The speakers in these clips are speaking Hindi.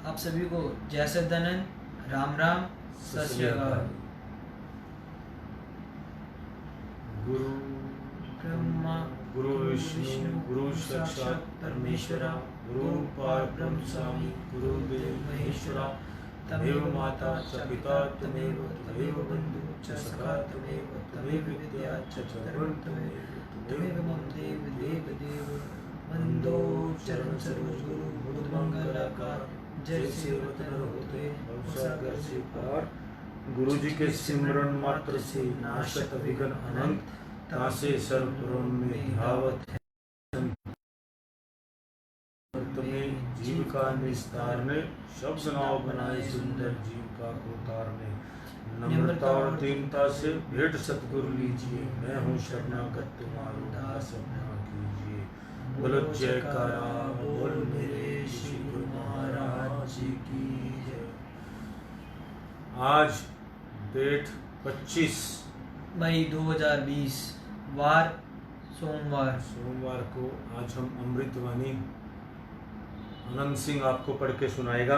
आप सभी को जय सच्चिदानंद, राम राम, सत श्री अकाल। गुरु ब्रह्मा गुरु विष्णु गुरु साक्षात परमेश्वरा गुरु परब्रह्म स्वामी गुरुदेव महेश्वरा तमेव माता च पिता तमेव तमेव बंधु च सखा तमेव तमेव विद्या च धर्म तमेव मम देव देव देव वंदो चरण सरोज गुरु बुद्ध मंगलाकार जय सेवतन होते सागर से पार। गुरु जी के सिमरन मात्र से नाशक विघ्न अनंत तासे सर्वप्रम में ध्यावत है। तुम्हें जीविका निस्तारने शब्द नाव बनाए सुंदर जीविका को तारने। नम्रता और दीनता से भेंट सतगुरु लीजिए, मैं हूँ शरणागत तुम्हारो दास अपना कीजिए। बोलो जयकारा बोल मेरे श्री गुरु महाराज जी की जय। आज डेट 25 मई 2020 वार सोमवार को आज हम अमृतवाणी आनंद सिंह आपको पढ़ के सुनाएगा।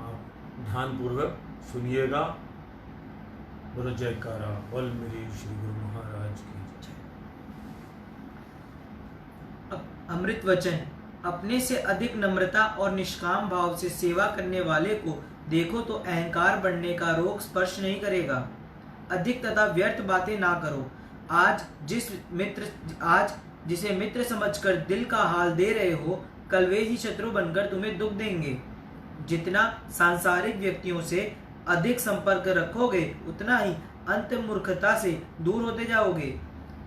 आप ध्यानपूर्वक सुनिएगा। बोलो जयकारा बोल मेरे श्री गुरु महाराज की जय। अमृत वचन। अपने से अधिक नम्रता और निष्काम भाव से सेवा करने वाले को देखो तो अहंकार बढ़ने का रोग स्पर्श नहीं करेगा। अधिक तथा व्यर्थ बातें ना करो। आज जिसे मित्र समझकर दिल का हाल दे रहे हो, कल वे ही शत्रु बनकर तुम्हें दुख देंगे। जितना सांसारिक व्यक्तियों से अधिक संपर्क रखोगे, उतना ही अंत मूर्खता से दूर होते जाओगे।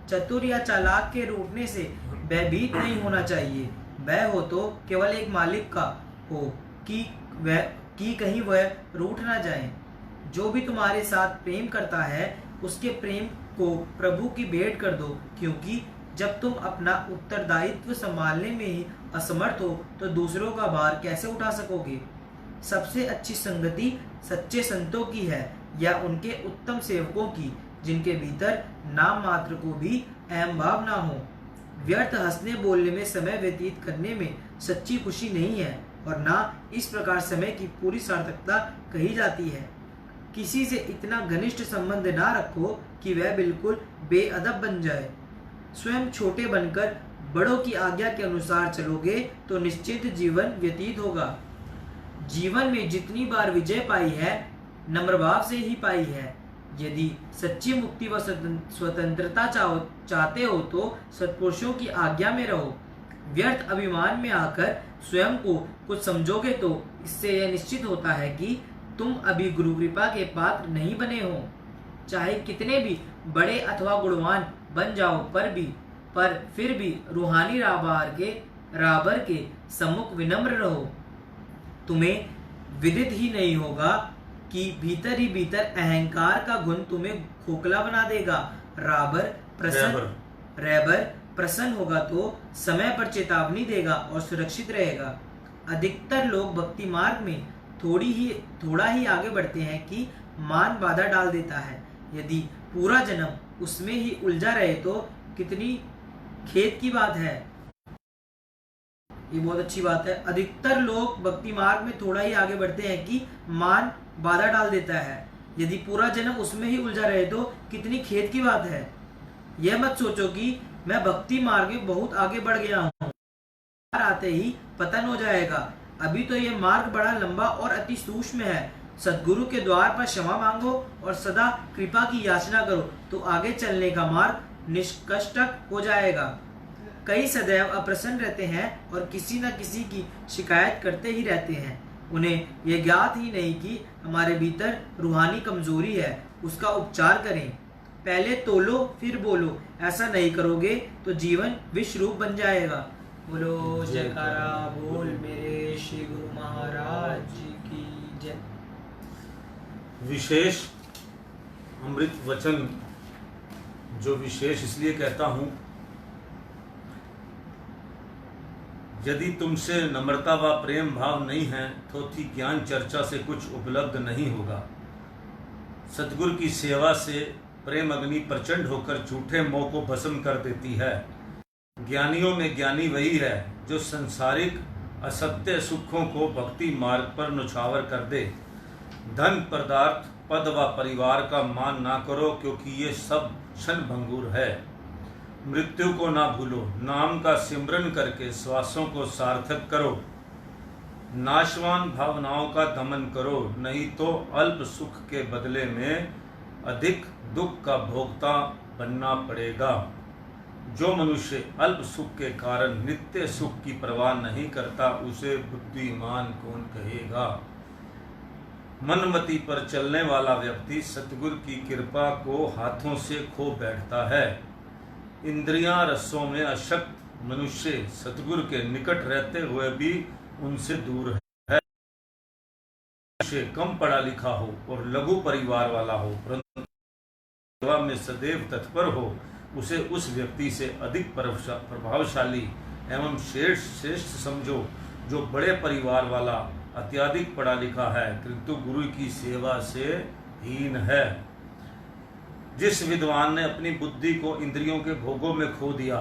चतुर या चालाक के रूठने से भयभीत नहीं होना चाहिए। भय हो तो केवल एक मालिक का हो कि कहीं वह रूठ ना जाए। जो भी तुम्हारे साथ प्रेम करता है, उसके प्रेम को प्रभु की भेंट कर दो, क्योंकि जब तुम अपना उत्तरदायित्व संभालने में ही असमर्थ हो तो दूसरों का भार कैसे उठा सकोगे। सबसे अच्छी संगति सच्चे संतों की है या उनके उत्तम सेवकों की, जिनके भीतर नाम मात्र को भी अहम भाव ना हो। व्यर्थ हंसने बोलने में समय व्यतीत करने में सच्ची खुशी नहीं है और ना इस प्रकार समय की पूरी सार्थकता कही जाती है। किसी से इतना घनिष्ठ संबंध ना रखो कि वह बिल्कुल बेअदब बन जाए। स्वयं छोटे बनकर बड़ों की आज्ञा के अनुसार चलोगे तो निश्चित जीवन व्यतीत होगा। जीवन में जितनी बार विजय पाई है, नम्र भाव से ही पाई है। यदि सच्ची मुक्ति व स्वतंत्रता चाहते हो तो सत्पुरुषों की आज्ञा में रहो। व्यर्थ अभिमान में आकर स्वयं को कुछ समझोगे तो इससे यह निश्चित होता है कि तुम अभी गुरु कृपा के पात्र नहीं बने हो। चाहे कितने भी बड़े अथवा गुणवान बन जाओ, पर फिर भी रूहानी राहबर के सम्मुख विनम्र रहो। तुम्हें विदित ही नहीं होगा कि भीतर ही भीतर अहंकार का गुण तुम्हें खोखला बना देगा। रैबर प्रसन्न होगा तो समय पर चेतावनी देगा और सुरक्षित रहेगा। अधिकतर लोग भक्ति मार्ग में थोड़ा ही आगे बढ़ते हैं कि मान बाधा डाल देता है। यदि पूरा जन्म उसमें ही उलझा रहे तो कितनी खेद की बात है। ये बहुत अच्छी बात है। अधिकतर लोग भक्ति मार्ग में थोड़ा ही आगे बढ़ते हैं कि मान बाधा डाल देता है। यदि पूरा जन्म उसमें ही उलझा रहे तो कितनी खेद की बात है। यह मत सोचो कि मैं भक्ति मार्ग में बहुत आगे बढ़ गया हूँ, आते ही पतन हो जाएगा। अभी तो यह मार्ग बड़ा लंबा और अति सूक्ष्म है। सद्गुरु के द्वार पर क्षमा मांगो और सदा कृपा की याचना करो तो आगे चलने का मार्ग निष्कष्टक हो जाएगा। कई सदैव अप्रसन्न रहते हैं और किसी न किसी की शिकायत करते ही रहते हैं। उन्हें यह ज्ञात ही नहीं कि हमारे भीतर रूहानी कमजोरी है, उसका उपचार करें। पहले तोलो फिर बोलो। ऐसा नहीं करोगे तो जीवन विष रूप बन जाएगा। बोलो जयकारा बोल मेरे श्री गुरु महाराज जी की जय। विशेष अमृत वचन, जो विशेष इसलिए कहता हूँ, यदि तुमसे नम्रता व प्रेम भाव नहीं है तो थी ज्ञान चर्चा से कुछ उपलब्ध नहीं होगा। सतगुरु की सेवा से प्रेम अग्नि प्रचंड होकर झूठे मोह को भस्म कर देती है। ज्ञानियों में ज्ञानी वही है जो संसारिक असत्य सुखों को भक्ति मार्ग पर नुछावर कर दे। धन, पदार्थ, पद व परिवार का मान ना करो, क्योंकि ये सब क्षणभंगुर है। मृत्यु को ना भूलो, नाम का सिमरन करके श्वासों को सार्थक करो। नाशवान भावनाओं का दमन करो, नहीं तो अल्प सुख के बदले में अधिक दुख का भोक्ता बनना पड़ेगा। जो मनुष्य अल्प सुख के कारण नित्य सुख की परवाह नहीं करता, उसे बुद्धिमान कौन कहेगा। मनमति पर चलने वाला व्यक्ति सतगुरु की कृपा को हाथों से खो बैठता है। इंद्रियां रसों में अशक्त मनुष्य सतगुरु के निकट रहते हुए भी उनसे दूर है। मनुष्य कम पढ़ा लिखा हो और लघु परिवार वाला हो, परंतु सेवा में सदैव तत्पर हो, उसे उस व्यक्ति से अधिक प्रभावशाली एवं श्रेष्ठ समझो, जो बड़े परिवार वाला, अत्यधिक पढ़ा लिखा है, किंतु गुरु की सेवा से हीन है। जिस विद्वान ने अपनी बुद्धि को इंद्रियों के भोगों में खो दिया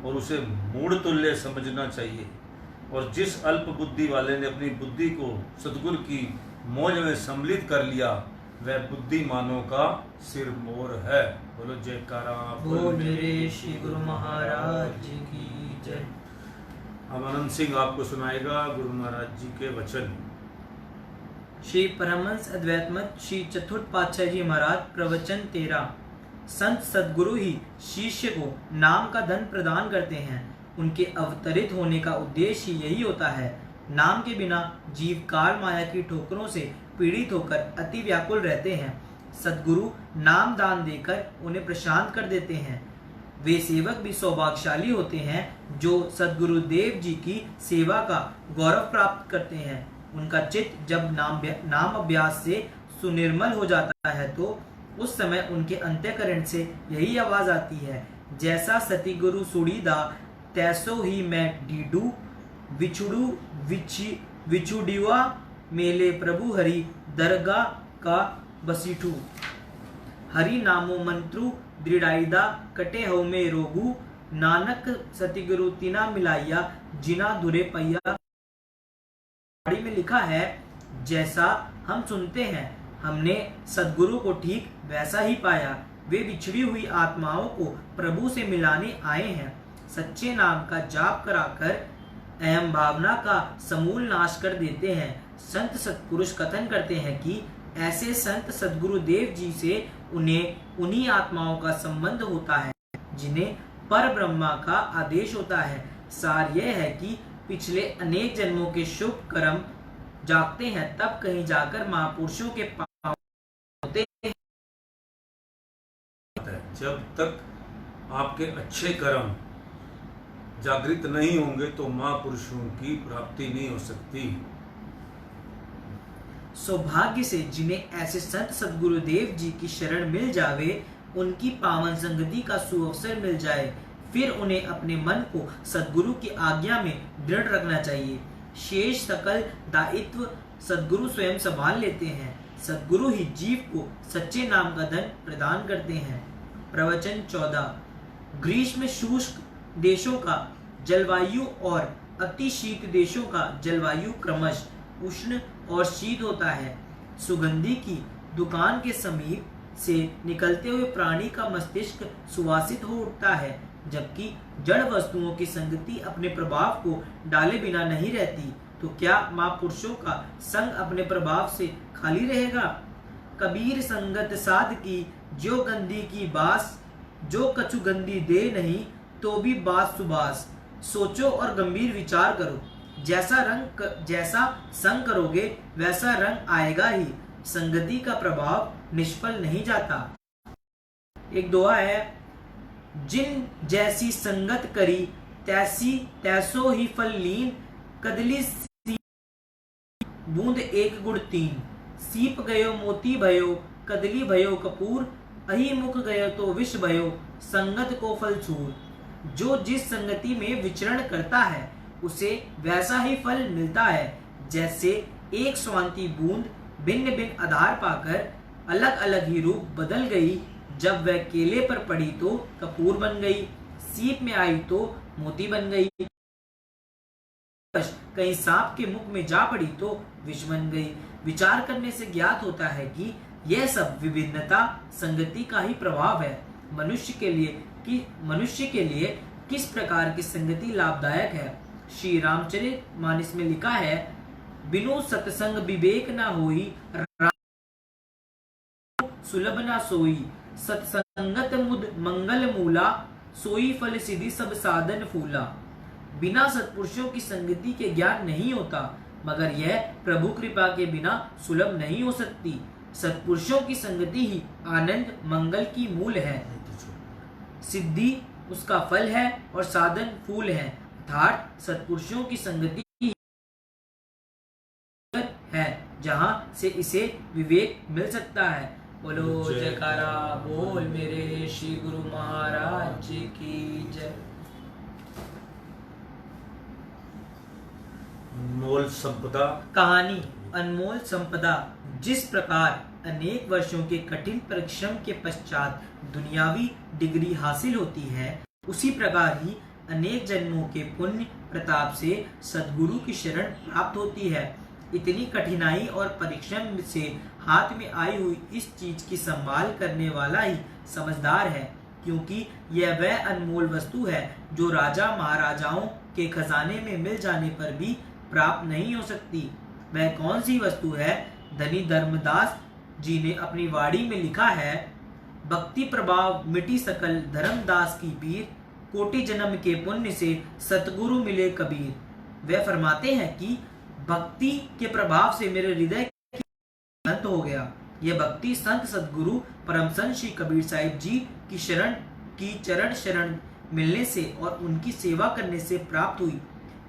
और उसे मूढ़ तुल्य समझना चाहिए, और जिस अल्प बुद्धि वाले ने अपनी बुद्धि को सद्गुरु की मौज में सम्मिलित कर लिया, वह बुद्धिमानों का सिर मोर है। बोलो जयकारा बोल रे श्री गुरु महाराज की जय। अब आनंद सिंह आपको सुनाएगा गुरु महाराज जी के वचन। श्री परमहंस अद्वैत मत श्री चतुर्थ पातशाही जी महाराज प्रवचन 13। संत सद्गुरु ही शिष्य को नाम का धन प्रदान करते हैं। उनके अवतरित होने का उद्देश्य ही यही होता है। नाम के बिना जीव काल माया की ठोकरों से पीड़ित होकर अति व्याकुल रहते हैं। सद्गुरु नाम दान देकर उन्हें प्रशांत कर देते हैं। वे सेवक भी सौभाग्यशाली होते हैं जो सद्गुरुदेव जी की सेवा का गौरव प्राप्त करते हैं। उनका चित्त जब नाम अभ्यास से सुनिर्मल हो जाता है तो उस समय उनके अंतःकरण से यही आवाज आती है, जैसा सती गुरु सुड़ीदा तैसो ही मैं डीडू विछुड़ू विछुड़िवा मेले प्रभु हरि दरगाह का बसीठू। हरि नामो मंत्रु दृढ़ाइदा कटे हो में रोगू, नानक सतिगुरु तिना मिलाइया जिना दुरे पैया। में लिखा है, जैसा हम सुनते हैं हमने सद्गुरु को ठीक वैसा ही पाया। वे बिछड़ी हुई आत्माओं को प्रभु से मिलाने आए हैं। सच्चे नाम का जाप कराकर अहम भावना का समूल नाश कर देते हैं। संत सत्पुरुष कथन करते हैं कि ऐसे संत सद्गुरुदेव जी से उन्हें उन्हीं आत्माओं का संबंध होता है जिन्हें पर ब्रह्मा का आदेश होता है। सार यह है कि पिछले अनेक जन्मों के शुभ कर्म जागते हैं, तब कहीं जाकर महापुरुषों के पांव होते हैं। जब तक आपके अच्छे कर्म जागृत नहीं होंगे तो महापुरुषों की प्राप्ति नहीं हो सकती। सौभाग्य से जिन्हें ऐसे संत सद्गुरुदेव जी की शरण मिल जावे, उनकी पावन संगति का सुअवसर मिल जाए, फिर उन्हें अपने मन को सद्गुरु की आज्ञा में दृढ़ रखना चाहिए। शेष सकल दायित्व सद्गुरु स्वयं संभाल लेते हैं। सद्गुरु ही जीव को सच्चे नाम का धन प्रदान करते हैं। प्रवचन 14। ग्रीष्म शुष्क देशों का जलवायु और अति शीत देशों का जलवायु क्रमश उष्ण और शीत होता है। सुगंधी की दुकान के समीप से निकलते हुए प्राणी का मस्तिष्क सुवासित हो उठता है, जबकि जड़ वस्तुओं की संगति अपने प्रभाव को डाले बिना नहीं रहती। तो क्या महापुरुषों का संग अपने प्रभाव से खाली रहेगा? कबीर संगत साध की जो गंदी की बास, जो कछु गंदी दे नहीं तो भी बात सुबास। सोचो और गंभीर विचार करो, जैसा संग करोगे वैसा रंग आएगा ही। संगति का प्रभाव निष्फल नहीं जाता। एक दुआ है, जिन जैसी संगत करी तैसो ही फल लीन, कदली बूंद एक गुड़ तीन। सीप गयो मोती भयो, कदली भयो कपूर, अही मुख गयो तो विष भयो, संगत को फल छूर। जो जिस संगति में विचरण करता है उसे वैसा ही फल मिलता है। जैसे एक स्वांति बूंद भिन्न भिन्न आधार पाकर अलग अलग ही रूप बदल गई। जब वह केले पर पड़ी तो कपूर बन गई, सीप में आई तो मोती बन गई। कहीं सांप के मुख में जा पड़ी तो विष बन गई। विचार करने से ज्ञात होता है कि यह सब विभिन्नता संगति का ही प्रभाव है। मनुष्य के लिए किस प्रकार की संगति लाभदायक है? श्री रामचरितमानस में लिखा है, बिनु सत्संग विवेक ना होई, सुलभ ना सोई, सत्संगत मुद मंगल मूला, सोई फल सिद्धि सब साधन फूला। बिना सत्पुरुषों की संगति के ज्ञान नहीं होता, मगर यह प्रभु कृपा के बिना सुलभ नहीं हो सकती। सत्पुरुषों की संगति ही आनंद मंगल की मूल है, सिद्धि उसका फल है और साधन फूल है। अर्थात सत्पुरुषों की संगति है जहां से इसे विवेक मिल सकता है। बोलो जयकारा बोल मेरे श्री गुरु महाराज की जय। अनमोल संपदा। कहानी अनमोल संपदा। जिस प्रकार अनेक वर्षों के कठिन परिश्रम के पश्चात दुनियावी डिग्री हासिल होती है, उसी प्रकार ही अनेक जन्मों के पुण्य प्रताप से सद्गुरु की शरण प्राप्त होती है। इतनी कठिनाई और परिश्रम से हाथ में आई हुई इस चीज की संभाल करने वाला ही समझदार है, क्योंकि यह वह अनमोल वस्तु है जो राजा महाराजाओं के खजाने में मिल जाने पर भी प्राप्त नहीं हो सकती। वह कौन सी वस्तु है? धनी धर्मदास जी ने अपनी वाणी में लिखा है, भक्ति प्रभाव मिटी सकल धर्मदास की पीर, कोटि जन्म के पुण्य से सतगुरु मिले कबीर। वे फरमाते हैं कि भक्ति के प्रभाव से मेरे हृदय अंत हो गया। यह भक्ति संत सतगुरु परम संत श्री कबीर साहिब जी की चरण शरण मिलने से और उनकी सेवा करने से प्राप्त हुई।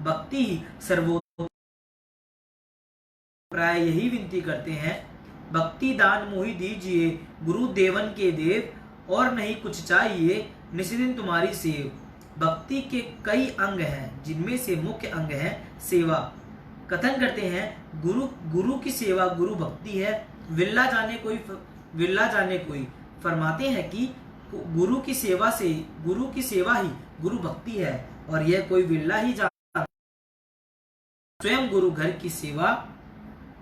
भक्ति ही सर्वोत्तम। प्राय यही विनती करते हैं, भक्ति दान मोहि दीजिए गुरु देवन के देव, और नहीं कुछ चाहिए निस्दिन तुम्हारी सेव। भक्ति के कई अंग हैं, जिनमें से मुख्य अंग है सेवा। कथन करते हैं, गुरु की सेवा गुरु भक्ति है। विल्ला जाने कोई फरमाते हैं कि गुरु की सेवा ही गुरु भक्ति है, और यह कोई विल्ला ही जान स्वयं गुरु घर की सेवा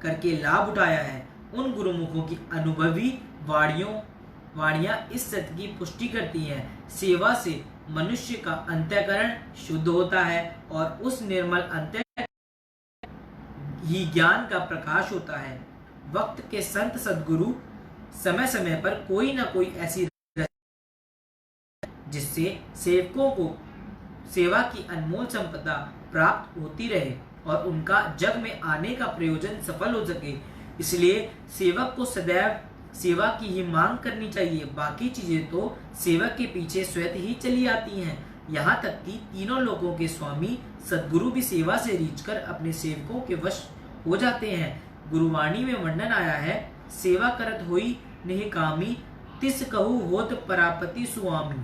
करके लाभ उठाया है। उन गुरुमुखों की अनुभवी वाणियां इस सत्य की पुष्टि करती हैं। सेवा से मनुष्य का अंतःकरण शुद्ध होता है और उस निर्मल अंतःकरण ही ज्ञान का प्रकाश होता है। वक्त के संत सद्गुरु समय समय पर कोई न कोई ऐसी जिससे सेवकों को सेवा की अनमोल संपदा प्राप्त होती रहे और उनका जग में आने का प्रयोजन सफल हो सके। इसलिए सेवक को सदैव सेवा की ही मांग करनी चाहिए। बाकी चीजें तो सेवक के पीछे स्वतः ही चली आती हैं। यहाँ तक कि तीनों लोगों के स्वामी सद्गुरु भी सेवा से रीझकर अपने सेवकों के वश हो जाते हैं। गुरुवाणी में वर्णन आया है, सेवा करत होई निष्कामी, तिस कहू होत परापति सुआमी।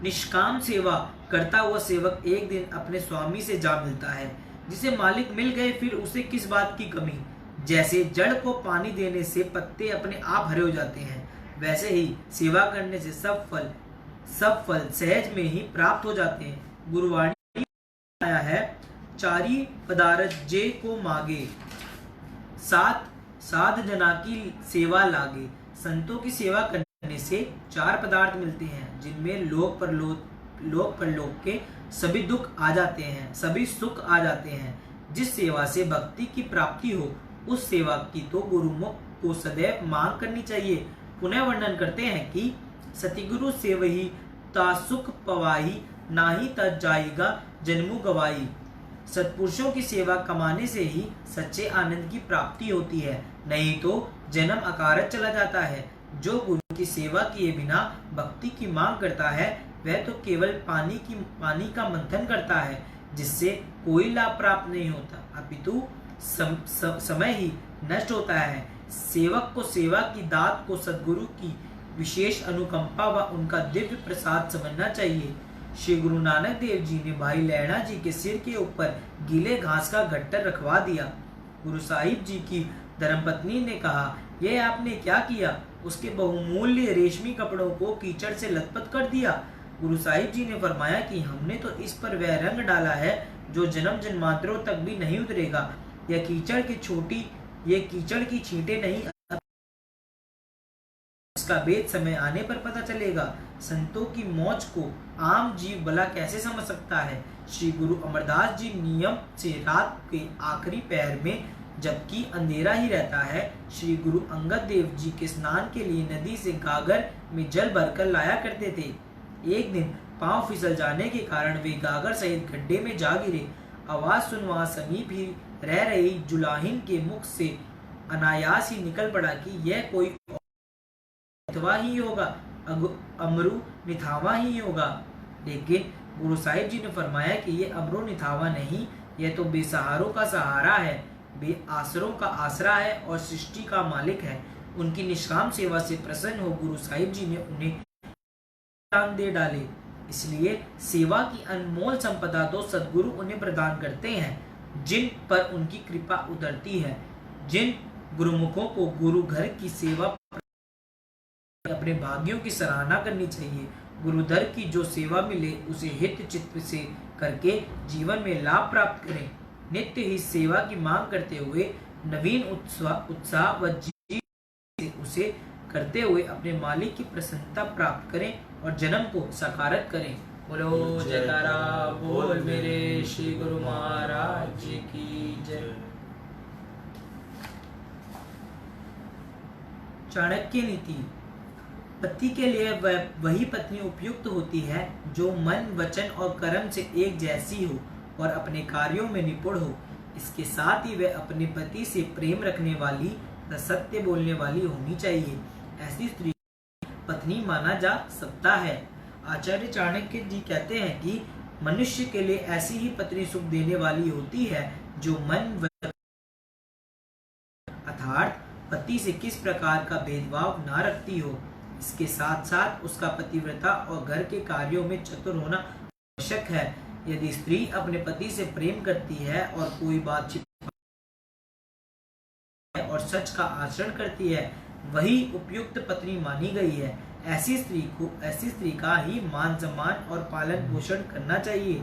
निष्काम सेवा करता हुआ सेवक एक दिन अपने स्वामी से जा मिलता है। जिसे मालिक मिल गए फिर उसे किस बात की कमी। जैसे जड़ को पानी देने से पत्ते अपने आप हरे हो जाते हैं, वैसे ही सेवा करने से सब फल सहज में ही प्राप्त हो जाते हैं। गुरुवाणी आया है, चारी पदारथ जे को मागे, साध जना की सेवा लागे। संतों की सेवा करने से 4 पदार्थ मिलते हैं, जिनमें लोक परलोक के सभी दुख आ जाते हैं, सभी सुख आ जाते हैं। जिस सेवा से भक्ति की प्राप्ति हो, उस सेवा की तो गुरुमुख को सदैव मांग करनी चाहिए। पुनः वर्णन करते हैं कि सतिगुरु सेवही ता सुख पवाही, नाही ता जाएगा जन्मु गवाई। सत्पुरुषों की सेवा कमाने से ही सच्चे आनंद की प्राप्ति होती है, नहीं तो जन्म अकारत चला जाता है। जो गुरु की सेवा किए बिना भक्ति की मांग करता है, वह तो केवल पानी का मंथन करता है, जिससे कोई लाभ प्राप्त नहीं होता, अपितु समय ही नष्ट होता है। सेवक को सेवा की दात को सद्गुरु की विशेष अनुकंपा व उनका दिव्य प्रसाद समझना चाहिए। श्री गुरु नानक देव जी ने भाई लैणा जी के सिर के ऊपर गीले घास का गट्टर रखवा दिया। गुरु साहिब जी की धर्मपत्नी ने कहा, यह आपने क्या किया? उसके बहुमूल्य रेशमी कपड़ों को कीचड़ से लथपथ कर दिया। गुरु साहिब जी ने फरमाया कि हमने तो इस पर वह रंग डाला है जो जन्म जन्मांतरों तक भी नहीं उतरेगा। यह कीचड़ की छींटे नहीं, इसका भेद समय आने पर पता चलेगा। संतों की मौज को आम जीव भला कैसे समझ सकता है। श्री गुरु अमरदास जी नियम से रात के आखिरी पहर में, जबकि अंधेरा ही रहता है, श्री गुरु अंगद देव जी के स्नान के लिए नदी से गागर में जल भरकर लाया करते थे। एक दिन पांव फिसल जाने के कारण वे गागर सहित गड्ढे में जा गिरे। आवाज सुन वहां समीप ही रह रही जुलाहिन के मुख से अनायास ही निकल पड़ा कि यह कोई निथावा ही होगा, अमरू निथावा ही होगा। लेकिन गुरु साहिब जी ने फरमाया कि यह अमरू निथावा नहीं, यह तो बेसहारों का सहारा है, बेआसरों का आसरा है और सृष्टि का मालिक है। उनकी निष्काम सेवा से प्रसन्न हो गुरु साहिब जी ने उन्हें दान दे डाले। इसलिए सेवा की अनमोल संपदा तो सदगुरु उन्हें प्रदान करते हैं जिन पर उनकी कृपा उतरती है। जिन गुरुमुखों को गुरु घर की सेवा अपने भाग्यों की सराहना करनी चाहिए। गुरुधर की जो सेवा मिले उसे हित चित्त से करके जीवन में लाभ प्राप्त करें। नित्य ही सेवा की मांग करते हुए नवीन उत्साह व जीवन उसे करते हुए अपने मालिक की प्रसन्नता प्राप्त करें और जन्म को साकारत करें। बोलो जयकारा बोल मेरे श्री गुरु महाराज जी की जय। चाणक्य नीति। पति के लिए वही पत्नी उपयुक्त होती है जो मन वचन और कर्म से एक जैसी हो और अपने कार्यों में निपुण हो। इसके साथ ही वह अपने पति से प्रेम रखने वाली तथा सत्य बोलने वाली होनी चाहिए। ऐसी स्त्री पत्नी माना जा सकता है। आचार्य चाणक्य जी कहते हैं कि मनुष्य के लिए ऐसी ही पत्नी सुख देने वाली होती है जो मन अर्थात पति से किस प्रकार का भेदभाव ना रखती हो। इसके साथ साथ उसका पतिव्रता और घर के कार्यों में चतुर होना आवश्यक है। यदि स्त्री अपने पति से प्रेम करती है और कोई बात छिपाती और सच का आचरण करती है, वही उपयुक्त पत्नी मानी गई है। ऐसी स्त्री का ही मान सम्मान और पालन पोषण करना चाहिए।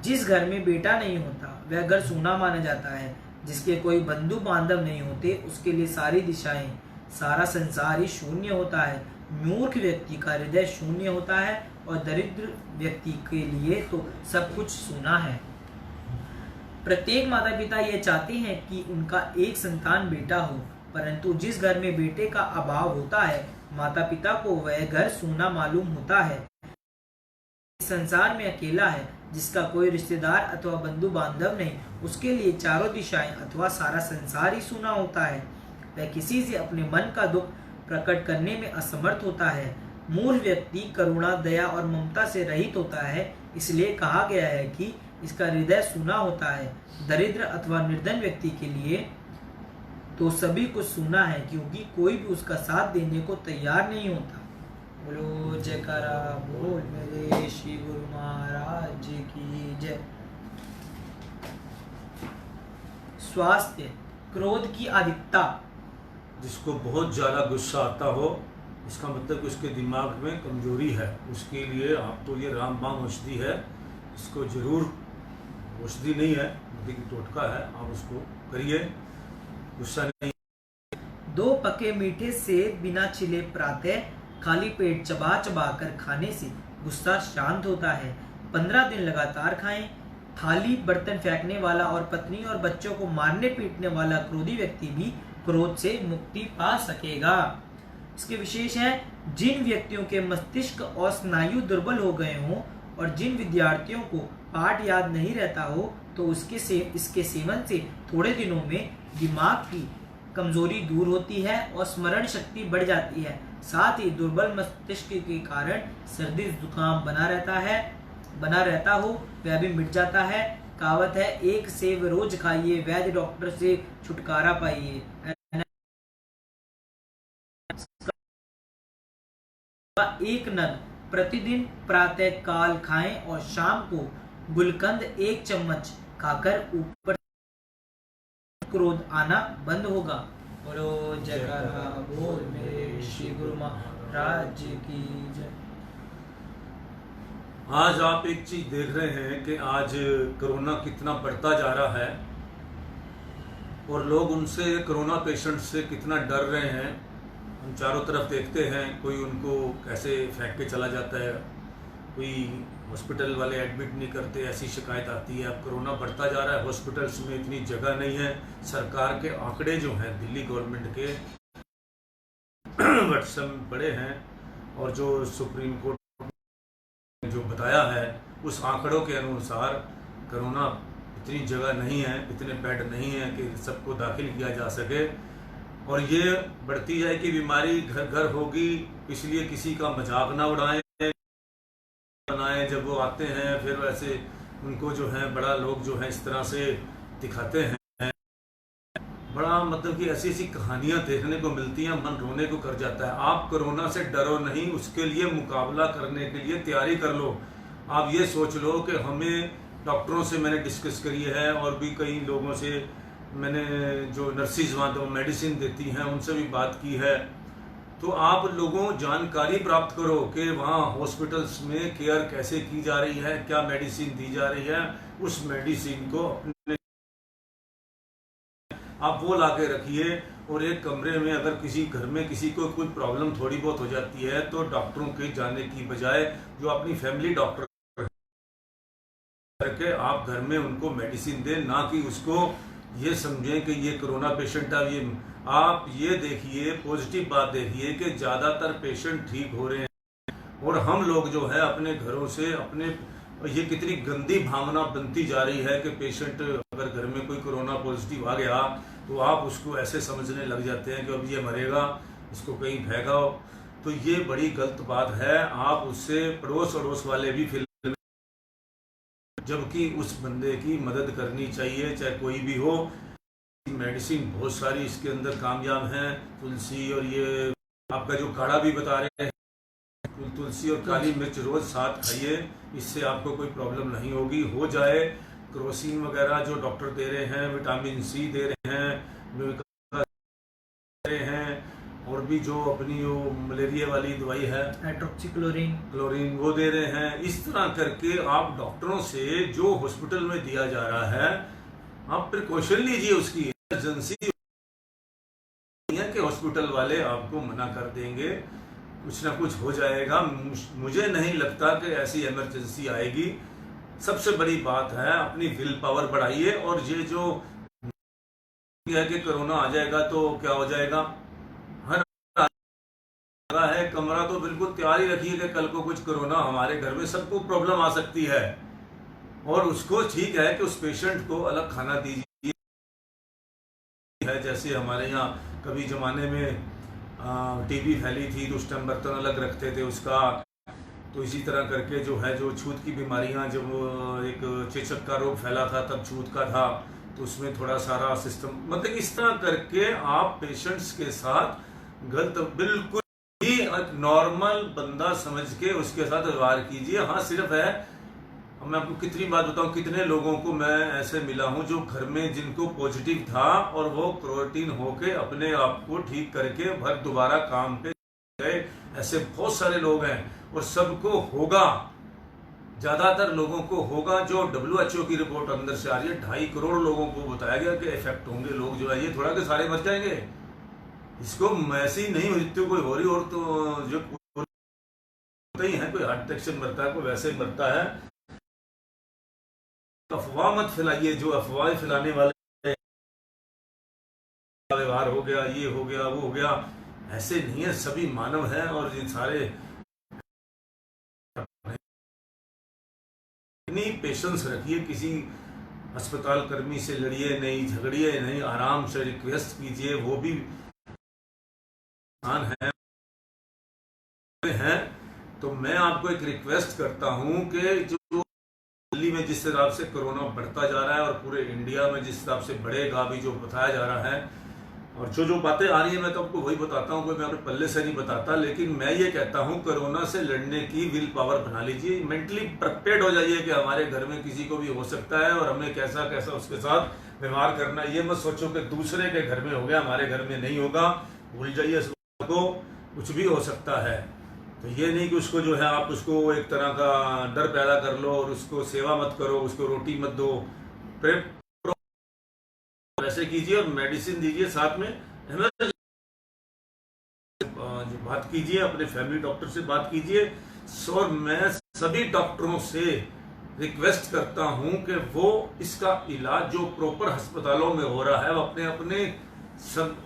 जिस घर में बेटा नहीं होता वह घर सूना माना जाता है। जिसके कोई बंधु बांधव नहीं होते उसके लिए सारी दिशाएं, सारा संसार ही शून्य होता है। मूर्ख व्यक्ति का हृदय शून्य होता है और दरिद्र व्यक्ति के लिए तो सब कुछ सूना है। प्रत्येक माता पिता यह चाहते हैं कि उनका एक संतान बेटा हो, परंतु जिस घर में बेटे का अभाव होता है माता पिता को वह घर सूना मालूम होता है। संसार में अकेला है जिसका कोई रिश्तेदार अथवा बंधु बांधव नहीं, उसके लिए चारों दिशाएं अथवा सारा संसार ही सूना होता है। वह किसी से अपने मन का दुख प्रकट करने में असमर्थ होता है। मूर्ख व्यक्ति करुणा, दया और ममता से रहित होता है, इसलिए कहा गया है कि इसका हृदय सूना होता है। दरिद्र अथवा निर्धन व्यक्ति के लिए तो सभी कुछ सूना है, क्योंकि कोई भी उसका साथ देने को तैयार नहीं होता। बोलो जयकारा बोल मेरे श्री गुरु महाराज जी की जय। स्वास्थ्य। क्रोध की अधिकता। जिसको बहुत ज़्यादा गुस्सा आता हो, इसका मतलब उसके दिमाग में कमजोरी है। उसके लिए आप तो ये रामबाण औषधि है, इसको जरूर, औषधि नहीं है लेकिन टोटका है, आप उसको करिए, गुस्सा नहीं। 2 पके मीठे सेब बिना छिले प्रातः खाली पेट चबा चबा कर खाने से गुस्सा शांत होता है। 15 दिन लगातार खाएं। थाली बर्तन फेंकने वाला और पत्नी और बच्चों को मारने पीटने वाला क्रोधी व्यक्ति भी क्रोध से मुक्ति पा सकेगा। इसके विशेष है, जिन व्यक्तियों के मस्तिष्क और स्नायु दुर्बल हो गए हों और जिन विद्यार्थियों को पाठ याद नहीं रहता हो तो इसके सेवन से थोड़े दिनों में दिमाग की कमजोरी दूर होती है और स्मरण शक्ति बढ़ जाती है। साथ ही दुर्बल मस्तिष्क के कारण सर्दी जुकाम बना रहता हो वह भी मिट जाता है। कहावत है, 1 सेब रोज खाइए, वैद्य डॉक्टर से छुटकारा पाइए। एक नग प्रतिदिन प्रातः काल खाएं और शाम को गुलकंद 1 चम्मच खाकर ऊपर क्रोध आना बंद होगा। बोलो जयकारा बोल मेरे श्री गुरु महाराज जी की जय। आज आप एक चीज देख रहे हैं कि आज कोरोना कितना बढ़ता जा रहा है और लोग उनसे, कोरोना पेशेंट से कितना डर रहे हैं। हम चारों तरफ देखते हैं, कोई उनको कैसे फेंक के चला जाता है, कोई हॉस्पिटल वाले एडमिट नहीं करते, ऐसी शिकायत आती है। अब कोरोना बढ़ता जा रहा है, हॉस्पिटल्स में इतनी जगह नहीं है। सरकार के आंकड़े जो हैं दिल्ली गवर्नमेंट के व्हाट्सएप में पड़े हैं और जो सुप्रीम कोर्ट जो बताया है उस आंकड़ों के अनुसार कोरोना इतनी जगह नहीं है, इतने बेड नहीं है कि सबको दाखिल किया जा सके। और ये बढ़ती जाएगी बीमारी, घर घर होगी, इसलिए किसी का मजाक ना उड़ाएं बनाएं। जब वो आते हैं फिर वैसे उनको जो है बड़ा लोग जो है इस तरह से दिखाते हैं, बड़ा मतलब कि ऐसी ऐसी कहानियां देखने को मिलती हैं, मन रोने को कर जाता है। आप कोरोना से डरो नहीं, उसके लिए मुकाबला करने के लिए तैयारी कर लो। आप ये सोच लो कि हमें, डॉक्टरों से मैंने डिस्कस करी है और भी कई लोगों से मैंने, जो नर्सिस वहाँ तो मेडिसिन देती हैं उनसे भी बात की है। तो आप लोगों जानकारी प्राप्त करो कि वहाँ हॉस्पिटल्स में केयर कैसे की जा रही है, क्या मेडिसिन दी जा रही है। उस मेडिसिन को आप वो ला के रखिए और एक कमरे में, अगर किसी घर में किसी को कोई प्रॉब्लम थोड़ी बहुत हो जाती है तो डॉक्टरों के जाने की बजाय जो अपनी फैमिली डॉक्टर करके आप घर में उनको मेडिसिन दें, ना कि उसको ये समझें कि ये कोरोना पेशेंट है। ये आप ये देखिए, पॉजिटिव बात देखिए कि ज़्यादातर पेशेंट ठीक हो रहे हैं और हम लोग जो है अपने घरों से अपने, ये कितनी गंदी भावना बनती जा रही है कि पेशेंट अगर घर में कोई कोरोना पॉजिटिव आ गया तो आप उसको ऐसे समझने लग जाते हैं कि अब ये मरेगा, इसको कहीं फेंकाओ। तो ये बड़ी गलत बात है। आप उससे पड़ोस अड़ोस वाले भी फिर, जबकि उस बंदे की मदद करनी चाहिए, चाहे कोई भी हो। मेडिसिन बहुत सारी इसके अंदर कामयाब हैं, तुलसी और ये आपका जो काढ़ा भी बता रहे हैं, तुलसी और काली मिर्च रोज साथ खाइए, इससे आपको कोई प्रॉब्लम नहीं होगी। हो जाए क्रोसिन वगैरह जो डॉक्टर दे रहे हैं, विटामिन सी दे रहे हैं, दे रहे हैं, और भी जो अपनी वो मलेरिया वाली दवाई है क्लोरीन वो दे रहे हैं। इस तरह करके आप डॉक्टरों से जो हॉस्पिटल में दिया जा रहा है आप प्रिकॉशन लीजिए। उसकी इमरजेंसी है कि हॉस्पिटल वाले आपको मना कर देंगे, कुछ ना कुछ हो जाएगा। मुझे नहीं लगता कि ऐसी इमरजेंसी आएगी। सबसे बड़ी बात है अपनी विल पावर बढ़ाइए। और ये जो है कि कोरोना आ जाएगा तो क्या हो जाएगा, हर है कमरा तो बिल्कुल तैयार ही रखिए कि कल को कुछ कोरोना हमारे घर में, सबको प्रॉब्लम आ सकती है। और उसको ठीक है कि उस पेशेंट को अलग खाना दीजिए, है जैसे हमारे यहाँ कभी जमाने में टीबी फैली थी तो उस टाइम बर्तन अलग रखते थे उसका। तो इसी तरह करके जो है, जो छूत की बीमारियां, जब एक चेचक का रोग फैला था तब छूत का था, तो उसमें थोड़ा सारा सिस्टम, मतलब इस तरह करके आप पेशेंट्स के साथ गलत, बिल्कुल ही नॉर्मल बंदा समझ के उसके साथ व्यवहार कीजिए। हाँ सिर्फ है, मैं आपको कितनी बात बताऊं, कितने लोगों को मैं ऐसे मिला हूं जो घर में जिनको पॉजिटिव था और वो क्वारंटीन होके अपने आप को ठीक करके भर दोबारा काम पे गए। ऐसे बहुत सारे लोग हैं और सबको होगा, ज्यादातर लोगों को होगा। जो WHO की रिपोर्ट अंदर से आ रही है, 2.5 करोड़ लोगों को बताया गया कि इफेक्ट होंगे लोग जो है, ये थोड़ा के सारे मर जाएंगे। इसको ऐसी नहीं मृत्यु कोई हो रही, और तो जो होते ही है, कोई हार्ट अटैक से मरता है, कोई वैसे मरता है। अफवाह मत फैलाइए, जो अफवाह फैलाने वाले व्यवहार हो गया, ये हो गया, वो हो गया, ऐसे नहीं है। सभी मानव हैं और इन सारे इतनी पेशेंस रखिए, किसी अस्पताल कर्मी से लड़िए नहीं, झगड़िए नहीं, आराम से रिक्वेस्ट कीजिए। वो भी है। तो मैं आपको एक रिक्वेस्ट करता हूं कि जो दिल्ली में जिस हिसाब से कोरोना बढ़ता जा रहा है और पूरे इंडिया में जिस हिसाब से बढ़ेगा भी जो बताया जा रहा है, और जो बातें आ रही है मैं तो आपको वही बताता हूँ, कोई मैं अपने पल्ले से नहीं बताता। लेकिन मैं ये कहता हूँ कोरोना से लड़ने की विल पावर बना लीजिए, मेंटली प्रिपेयर्ड हो जाइए कि हमारे घर में किसी को भी हो सकता है और हमें कैसा कैसा उसके साथ व्यवहार करना। ये मत सोचो कि दूसरे के घर में हो गया, हमारे घर में नहीं होगा, भूल जाइए इस बात को, कुछ भी हो सकता है। तो ये नहीं कि उसको जो है आप उसको एक तरह का डर पैदा कर लो और उसको सेवा मत करो, उसको रोटी मत दो, वैसे कीजिए और मेडिसिन दीजिए साथ में। जो बात कीजिए अपने फैमिली डॉक्टर से बात कीजिए। और मैं सभी डॉक्टरों से रिक्वेस्ट करता हूं कि वो इसका इलाज जो प्रॉपर अस्पतालों में हो रहा है, वो अपने अपने सब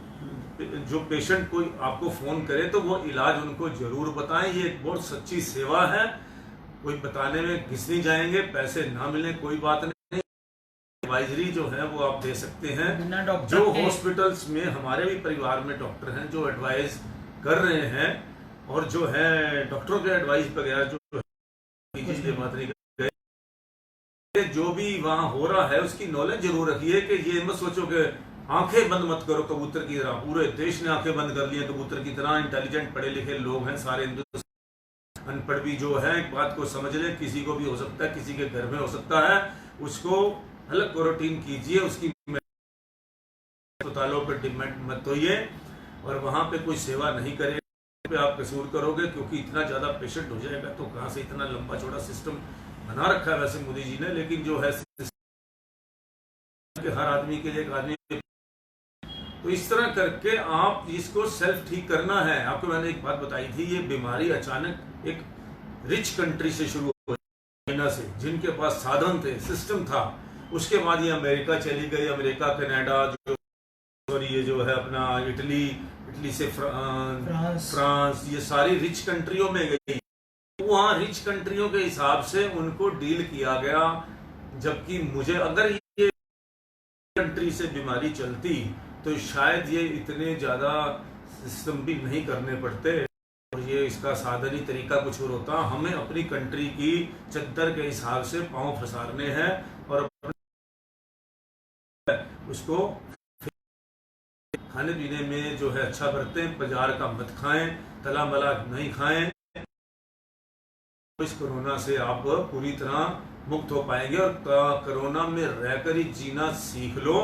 जो पेशेंट कोई आपको फोन करे तो वो इलाज उनको जरूर बताएं। ये एक बहुत सच्ची सेवा है, कोई बताने में घिस नहीं जाएंगे, पैसे ना मिले कोई बात नहीं, एडवाइजरी जो है वो आप दे सकते हैं। जो हॉस्पिटल्स में हमारे भी परिवार में डॉक्टर हैं जो एडवाइस कर रहे हैं और जो है डॉक्टरों के एडवाइस वगैरह जो जो भी वहां हो रहा है उसकी नॉलेज जरूर रखिए कि ये मत सोचो कि आंखें बंद मत करो कबूतर की तरह। पूरे देश ने आंखें बंद कर ली हैं कबूतर की तरह। इंटेलिजेंट पढ़े लिखे लोग हैं सारे हिंदुस्तान, अनपढ़ भी जो है एक बात को समझ ले, किसी को भी हो सकता है, किसी के घर में हो सकता है, उसको अलग क्वारंटीन कीजिए, उसकी अस्पतालों पर डिपेंड मत होइए और वहां पे कोई सेवा नहीं करेगा पे आप कसूर करोगे, क्योंकि इतना ज्यादा पेशेंट हो जाएगा तो कहां से इतना लंबा चौड़ा सिस्टम बना रखा है वैसे मोदी जी ने, लेकिन जो है कि हर आदमी के लिए एक आदमी। तो इस तरह करके आप इसको सेल्फ ठीक करना है। आपको मैंने एक बात बताई थी, ये बीमारी अचानक एक रिच कंट्री से शुरू हुई, चाइना से, जिनके पास साधन थे, सिस्टम था, उसके बाद ये अमेरिका चली गई, अमेरिका कनाडा जो और ये जो है अपना इटली से फ्रांस, ये सारी रिच कंट्रियों में गई। वहाँ रिच कंट्रियों के हिसाब से उनको डील किया गया, जबकि मुझे अगर ये कंट्री से बीमारी चलती तो शायद ये इतने ज्यादा सिस्टम भी नहीं करने पड़ते और ये इसका साधनी तरीका कुछ और होता। हमें अपनी कंट्री की चद्दर के हिसाब से पांव फसारने हैं और उसको खाने पीने में जो है अच्छा बरतें, बाजार का मत खाएं, तला मला नहीं खाएं। इस कोरोना से आप पूरी तरह मुक्त हो पाएंगे और कोरोना में रहकर ही जीना सीख लो।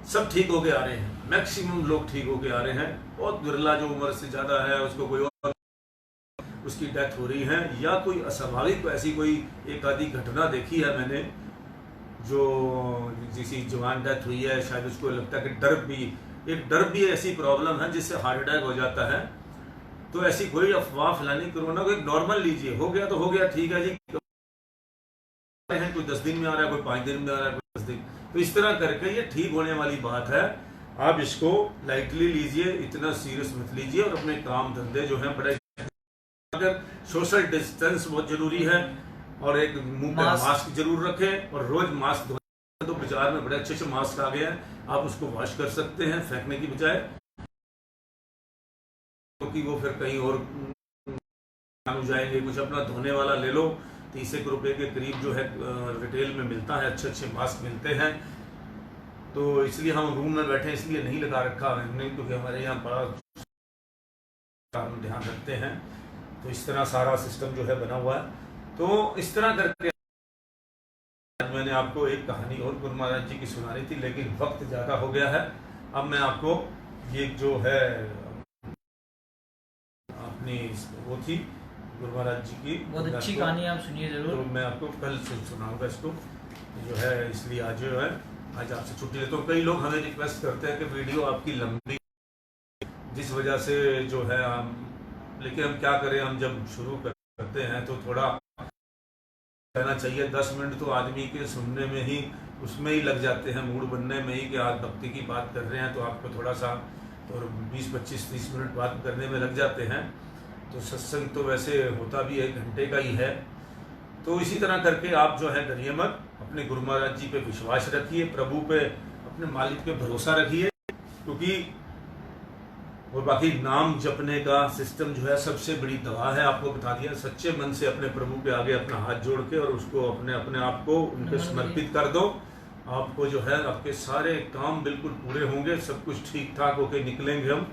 सब ठीक होके आ रहे हैं, मैक्सिमम लोग ठीक होके आ रहे हैं। बहुत बिरला जो उम्र से ज्यादा है उसको कोई और उसकी डेथ हो रही है, या कोई अस्वाभाविक ऐसी कोई एक आधी घटना देखी है मैंने, जो किसी जवान डेथ हुई है, शायद उसको लगता है कि डर भी ऐसी प्रॉब्लम है जिससे हार्ट अटैक हो जाता है। तो ऐसी कोई अफवाह फैलानी, कोरोना को एक नॉर्मल लीजिए, हो गया तो हो गया, ठीक है जी, कोई 10 दिन में आ रहा है, कोई 5 दिन में आ रहा है, कोई 10 दिन, तो इस तरह करके ये ठीक होने वाली बात है। आप इसको लाइटली लीजिए, इतना सीरियस मत लीजिए और अपने काम धंधे जो है बड़े, अगर सोशल डिस्टेंस बहुत जरूरी है और एक मुंह पर मास्क जरूर रखें और रोज मास्क धोएं। तो बाजार में बड़े अच्छे मास्क आ गए हैं, आप उसको वॉश कर सकते हैं फेंकने की बजाय, क्योंकि वो फिर कहीं और जाएंगे। कुछ अपना धोने वाला ले लो, 30 रुपए के करीब जो है रिटेल में मिलता है, अच्छे मास्क मिलते हैं। तो इसलिए हम रूम में बैठे इसलिए नहीं लगा रखा हमने, क्योंकि हमारे यहाँ बड़ा ध्यान रखते हैं। तो इस तरह सारा सिस्टम जो है बना हुआ है। तो इस तरह करके मैंने आपको एक कहानी और गुरु महाराज जी की सुनानी थी, लेकिन वक्त ज्यादा हो गया है। अब मैं आपको ये जो है अपनी वो थी गुरु महाराज जी की बहुत अच्छी कहानी, आप सुनिए जरूर। तो मैं आपको कल सुनाऊंगा इसको जो है, इसलिए आज जो है आज आपसे छुट्टी लेता हूँ। कई लोग हमें रिक्वेस्ट करते हैं कि वीडियो आपकी लंबी, जिस वजह से जो है हम, लेकिन हम क्या करें, हम जब शुरू करते हैं तो थोड़ा कहना चाहिए। 10 मिनट तो आदमी के सुनने में ही, उसमें ही लग जाते हैं, मूड बनने में ही कि आज भक्ति की बात कर रहे हैं, तो आपको थोड़ा सा और 20, 25, 30 मिनट बात करने में लग जाते हैं। तो सत्संग तो वैसे होता भी 1 घंटे का ही है। तो इसी तरह करके आप जो है डरिए मत, अपने गुरु महाराज जी पे विश्वास रखिए, प्रभु पे, अपने मालिक पे भरोसा रखिए, क्योंकि और बाकी नाम जपने का सिस्टम जो है सबसे बड़ी दवा है। आपको बता दिया, सच्चे मन से अपने प्रभु के आगे अपना हाथ जोड़ के और उसको अपने आप को उनके समर्पित कर दो। आपको जो है आपके सारे काम बिल्कुल पूरे होंगे, सब कुछ ठीक ठाक होके निकलेंगे हम,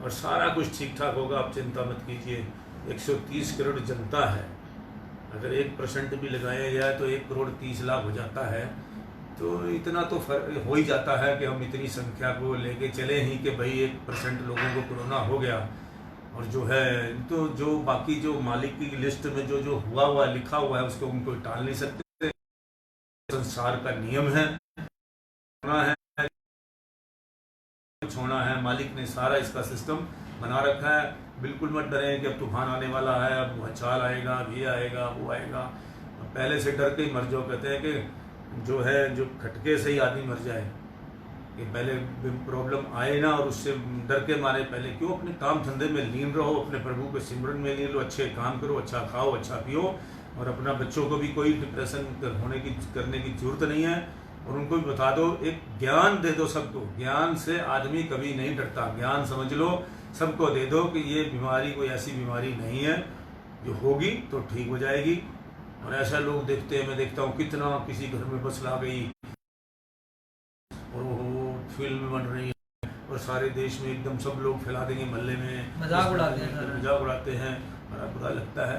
और सारा कुछ ठीक ठाक होगा। आप चिंता मत कीजिए। 130 करोड़ जनता है, अगर 1% भी लगाया जाए तो 1 करोड़ 30 लाख हो जाता है। तो इतना तो फर्क हो ही जाता है कि हम इतनी संख्या को लेके चले ही कि भाई 1% लोगों को कोरोना हो गया, और जो है तो जो बाकी जो मालिक की लिस्ट में जो जो हुआ लिखा हुआ है उसको उनको टाल नहीं सकते। संसार का नियम है, होना है छोड़ना है। मालिक ने सारा इसका सिस्टम बना रखा है। बिल्कुल मत डरें कि अब तूफान आने वाला है, अब भूचाल आएगा, ये आएगा, वो आएगा। पहले से डर के ही मर जाओ। कहते हैं कि जो है जो खटके से ही आदमी मर जाए, कि पहले प्रॉब्लम आए ना और उससे डर के मारे पहले क्यों अपने काम धंधे में लीन रहो, अपने प्रभु के सिमरन में लीन रहो, अच्छे काम करो, अच्छा खाओ, अच्छा पियो, और अपना बच्चों को भी कोई डिप्रेशन करने की जरूरत नहीं है। और उनको भी बता दो, एक ज्ञान दे दो सबको। ज्ञान से आदमी कभी नहीं डरता। ज्ञान समझ लो, सबको दे दो कि ये बीमारी कोई ऐसी बीमारी नहीं है, जो होगी तो ठीक हो जाएगी। और ऐसा लोग देखते हैं, मैं देखता हूँ कितना किसी घर में बस ला गई और वो फिल्म बन रही है और सारे देश में एकदम सब लोग फैला देंगे, मोहल्ले में मजाक उड़ाते हैं। बड़ा बुरा लगता है।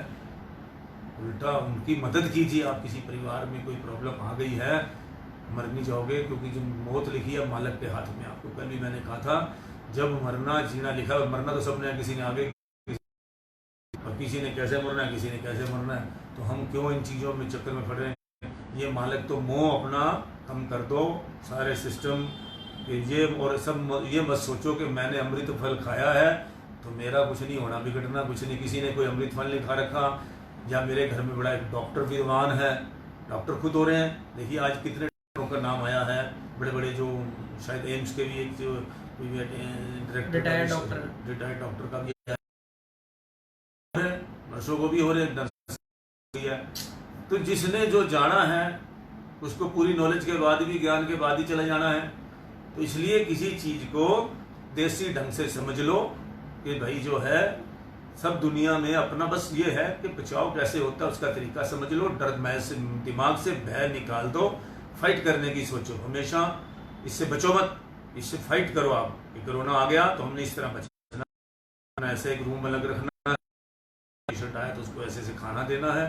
उल्टा उनकी मदद कीजिए। आप किसी परिवार में कोई प्रॉब्लम आ गई है, मर नहीं जाओगे, क्योंकि जो मौत लिखी है मालिक के हाथ में। आपको कल भी मैंने कहा था, जब मरना जीना लिखा है, मरना तो सबने, किसी ने आगे और किसी ने कैसे मरना है, किसी ने कैसे मरना है। तो हम क्यों इन चीज़ों में चक्कर में पड़ रहे हैं। ये मालिक तो मोह अपना कम कर दो, सारे सिस्टम ये, और सब ये मत सोचो कि मैंने अमृत फल खाया है तो मेरा कुछ नहीं होना, बिगड़ना कुछ नहीं। किसी ने कोई अमृत फल नहीं खा रखा। या मेरे घर में बड़ा एक डॉक्टर विद्वान है, डॉक्टर खुद हो रहे हैं। देखिए आज कितने का नाम आया है, बड़े बड़े जो शायद एम्स के भी एक जो रिटायर्ड डॉक्टर का भी है, नर्सों को भी हो रहे है। तो जिसने जो जाना है उसको पूरी नॉलेज के बाद भी, ज्ञान के बाद ही चला जाना है। तो इसलिए किसी चीज को देसी ढंग से समझ लो कि भाई जो है सब दुनिया में अपना बस ये है कि बचाव कैसे होता है उसका तरीका समझ लो। डर दिमाग से भय निकाल दो, फाइट करने की सोचो। हमेशा इससे बचो मत, इससे फाइट करो। आप कि कोरोना आ गया तो हमने इस तरह बचना, ऐसे एक रूम अलग रखना, पेशेंट आया तो उसको ऐसे ऐसे खाना देना है,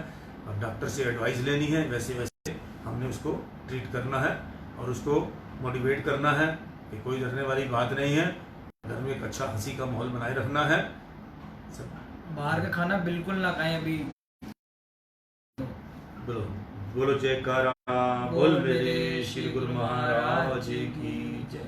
अब डॉक्टर से एडवाइस लेनी है, वैसे वैसे हमने उसको ट्रीट करना है और उसको मोटिवेट करना है कि कोई डरने वाली बात नहीं है। घर में एक अच्छा हंसी का माहौल बनाए रखना है। बाहर का खाना बिल्कुल ना खाएं अभी। बोलो बोलो जयकारा, बोल मेरे श्री गुरु महाराज की जय।